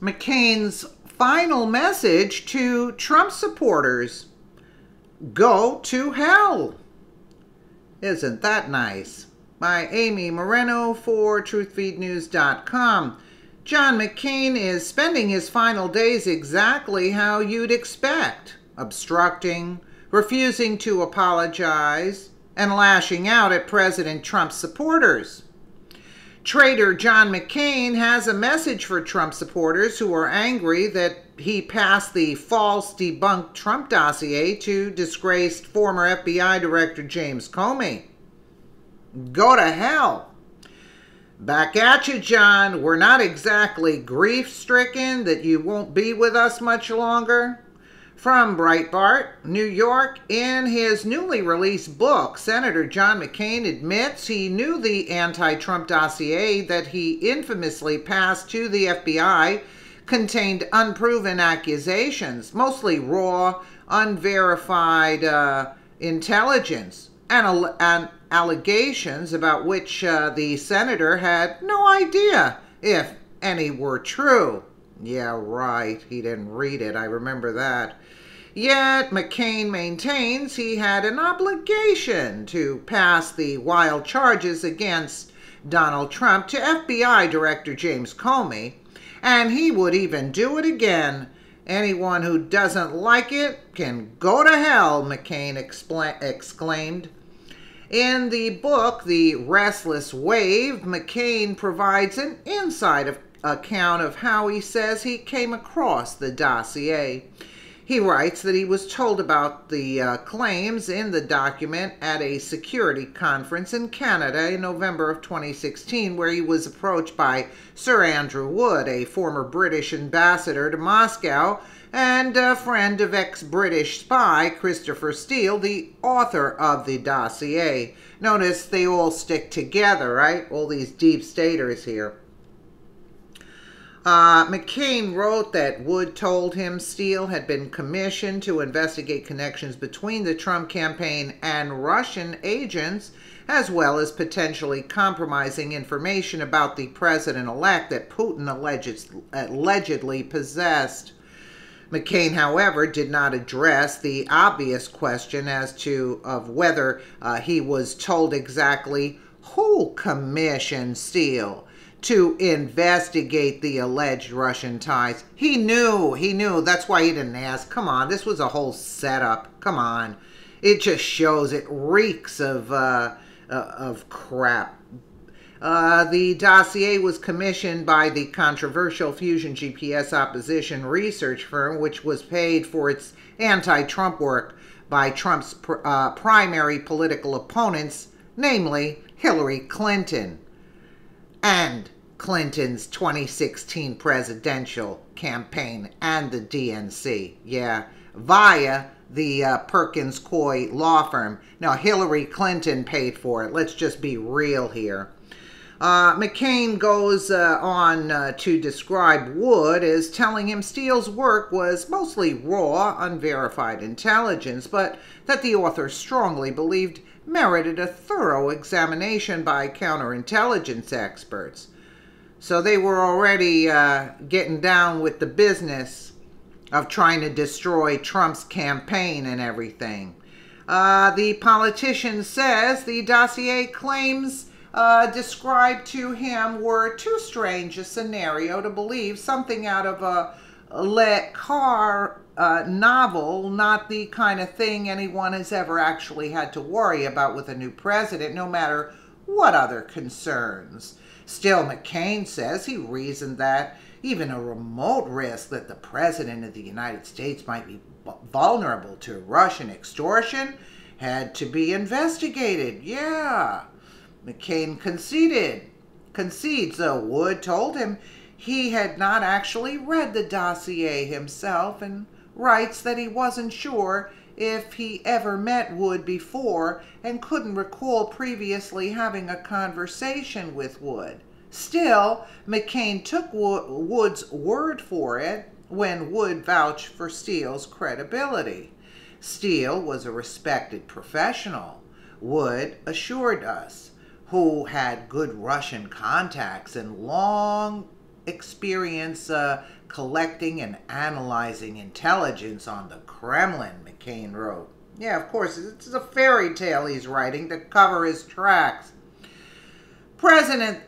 McCain's final message to Trump supporters: go to hell. Isn't that nice? By Amy Moreno for TruthFeedNews.com. John McCain is spending his final days exactly how you'd expect: obstructing, refusing to apologize, and lashing out at President Trump's supporters. Traitor John McCain has a message for Trump supporters who are angry that he passed the false debunked Trump dossier to disgraced former FBI Director James Comey. Go to hell. Back at you, John. We're not exactly grief-stricken that you won't be with us much longer. From Breitbart, New York, in his newly released book, Senator John McCain admits he knew the anti-Trump dossier that he infamously passed to the FBI contained unproven accusations, mostly raw, unverified intelligence, and allegations about which the senator had no idea if any were true. Yeah, right. He didn't read it. I remember that. Yet McCain maintains he had an obligation to pass the wild charges against Donald Trump to FBI Director James Comey, and he would even do it again. Anyone who doesn't like it can go to hell, McCain exclaimed. In the book, The Restless Wave, McCain provides an inside account of how he says he came across the dossier. He writes that he was told about the claims in the document at a security conference in Canada in November of 2016, where he was approached by Sir Andrew Wood, a former British ambassador to Moscow and a friend of ex-British spy Christopher Steele, the author of the dossier. Notice they all stick together, right? All these deep staters here. McCain wrote that Wood told him Steele had been commissioned to investigate connections between the Trump campaign and Russian agents, as well as potentially compromising information about the president-elect that Putin allegedly possessed. McCain, however, did not address the obvious question as to whether he was told exactly who commissioned Steele to investigate the alleged Russian ties. He knew. That's why he didn't ask. Come on, this was a whole setup. Come on. It just shows, it reeks of crap. The dossier was commissioned by the controversial Fusion GPS opposition research firm, which was paid for its anti-Trump work by Trump's primary political opponents, namely Hillary Clinton and Clinton's 2016 presidential campaign and the DNC. Yeah, via the Perkins Coie law firm. Now, Hillary Clinton paid for it. Let's just be real here. McCain goes on to describe Wood as telling him Steele's work was mostly raw, unverified intelligence, but that the author strongly believed merited a thorough examination by counterintelligence experts. So they were already getting down with the business of trying to destroy Trump's campaign and everything. The politician says the dossier claims described to him were too strange a scenario to believe, something out of a Le Carre novel, not the kind of thing anyone has ever actually had to worry about with a new president, no matter what other concerns. Still, McCain says he reasoned that even a remote risk that the President of the United States might be vulnerable to Russian extortion had to be investigated. Yeah, McCain concedes, though Wood told him he had not actually read the dossier himself, and writes that he wasn't sure if he ever met Wood before and couldn't recall previously having a conversation with Wood. Still, McCain took Wood's word for it when Wood vouched for Steele's credibility. Steele was a respected professional, Wood assured us, who had good Russian contacts and long experience collecting and analyzing intelligence on the Kremlin, McCain wrote. Yeah, of course, it's a fairy tale he's writing to cover his tracks. Present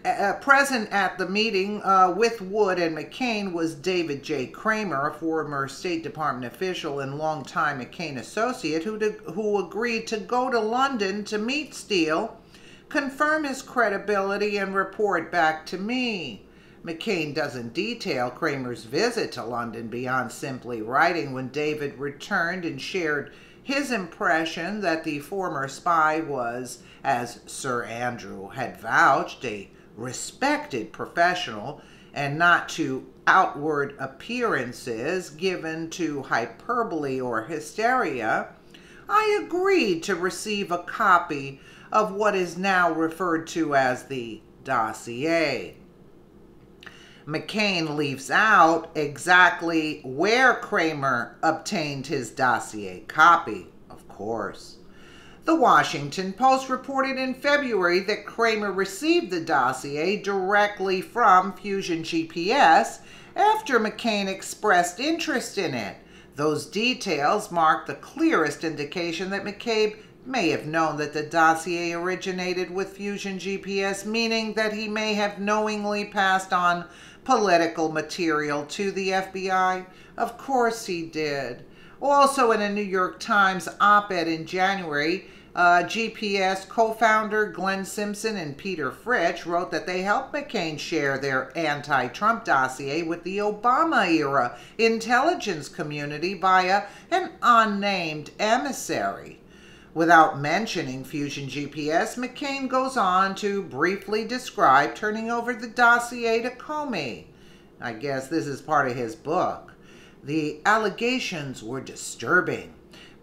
at the meeting with Wood and McCain was David J. Kramer, a former State Department official and longtime McCain associate who agreed to go to London to meet Steele, confirm his credibility, and report back to me. McCain doesn't detail Kramer's visit to London beyond simply writing when David returned and shared his impression that the former spy was, as Sir Andrew had vouched, a respected professional and not to outward appearances given to hyperbole or hysteria. I agreed to receive a copy of what is now referred to as the dossier. McCain leaves out exactly where Kramer obtained his dossier copy, of course. The Washington Post reported in February that Kramer received the dossier directly from Fusion GPS after McCain expressed interest in it. Those details mark the clearest indication that McCabe may have known that the dossier originated with Fusion GPS, meaning that he may have knowingly passed on political material to the FBI? Of course he did. Also, in a New York Times op-ed in January, GPS co-founder Glenn Simpson and Peter Fritsch wrote that they helped McCain share their anti-Trump dossier with the Obama-era intelligence community via an unnamed emissary. Without mentioning Fusion GPS, McCain goes on to briefly describe turning over the dossier to Comey. I guess this is part of his book. The allegations were disturbing,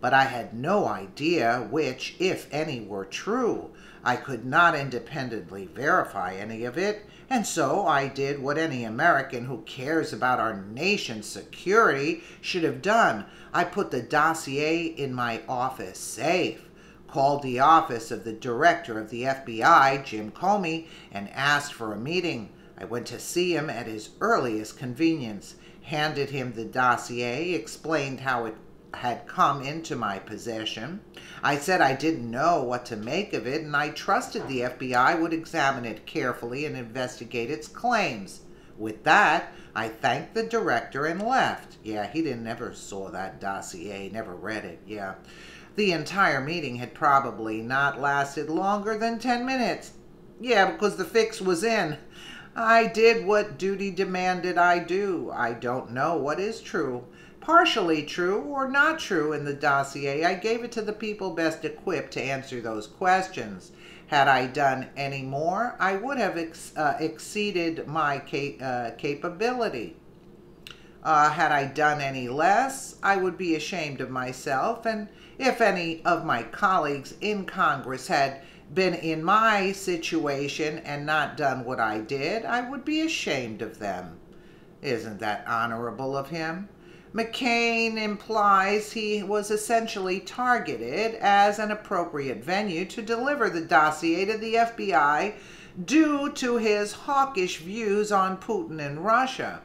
but I had no idea which, if any, were true. I could not independently verify any of it, and so I did what any American who cares about our nation's security should have done. I put the dossier in my office safe, called the office of the director of the FBI, Jim Comey, and asked for a meeting. I went to see him at his earliest convenience, handed him the dossier, explained how it had come into my possession. I said I didn't know what to make of it, and I trusted the FBI would examine it carefully and investigate its claims. With that, I thanked the director and left. Yeah, he never saw that dossier, never read it, yeah. The entire meeting had probably not lasted longer than 10 minutes. Yeah, because the fix was in. I did what duty demanded I do. I don't know what is true, partially true or not true in the dossier. I gave it to the people best equipped to answer those questions. Had I done any more, I would have exceeded my capability. Had I done any less, I would be ashamed of myself, and if any of my colleagues in Congress had been in my situation and not done what I did, I would be ashamed of them. Isn't that honorable of him? McCain implies he was essentially targeted as an appropriate venue to deliver the dossier to the FBI due to his hawkish views on Putin and Russia.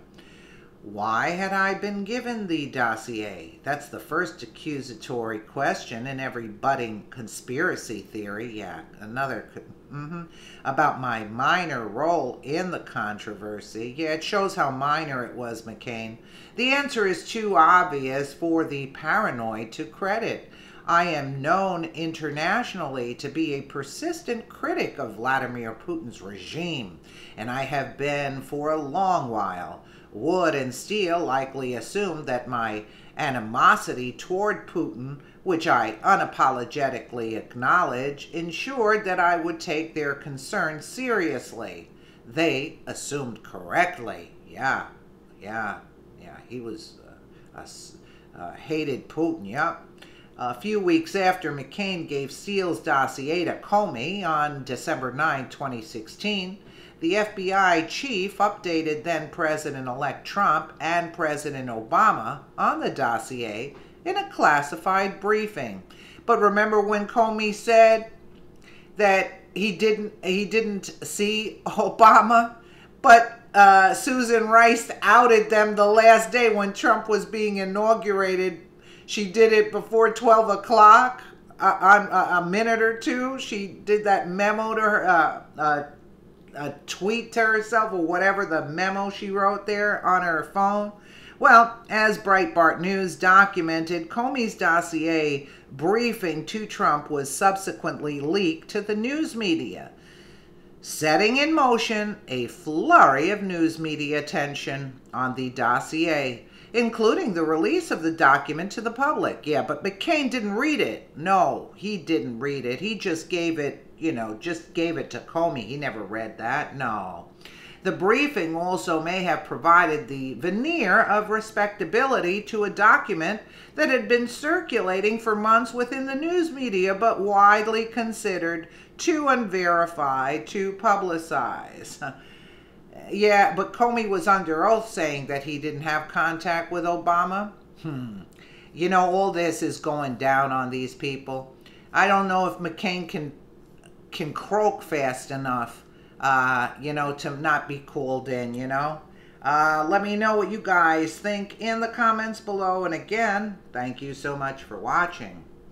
Why had I been given the dossier? That's the first accusatory question in every budding conspiracy theory. Yeah, another about my minor role in the controversy. Yeah, it shows how minor it was, McCain. The answer is too obvious for the paranoid to credit. I am known internationally to be a persistent critic of Vladimir Putin's regime, and I have been for a long while. Wood and Steele likely assumed that my animosity toward Putin, which I unapologetically acknowledge, ensured that I would take their concerns seriously. They assumed correctly. Yeah. He was hated Putin, yep. A few weeks after McCain gave Steele's dossier to Comey on December 9, 2016, the FBI chief updated then President-elect Trump and President Obama on the dossier in a classified briefing. But remember when Comey said that he didn't see Obama? But Susan Rice outed them the last day when Trump was being inaugurated. She did it before 12 o'clock, on a minute or two. She did that memo to her, a tweet to herself, or whatever the memo she wrote there on her phone. Well, as Breitbart News documented, Comey's dossier briefing to Trump was subsequently leaked to the news media, setting in motion a flurry of news media attention on the dossier, including the release of the document to the public. Yeah, but McCain didn't read it. No, he didn't read it. He just gave it, just gave it to Comey. He never read that. No. The briefing also may have provided the veneer of respectability to a document that had been circulating for months within the news media, but widely considered too unverified to publicize. Yeah, but Comey was under oath saying that he didn't have contact with Obama. All this is going down on these people. I don't know if McCain can croak fast enough, to not be called in, Let me know what you guys think in the comments below. And again, thank you so much for watching.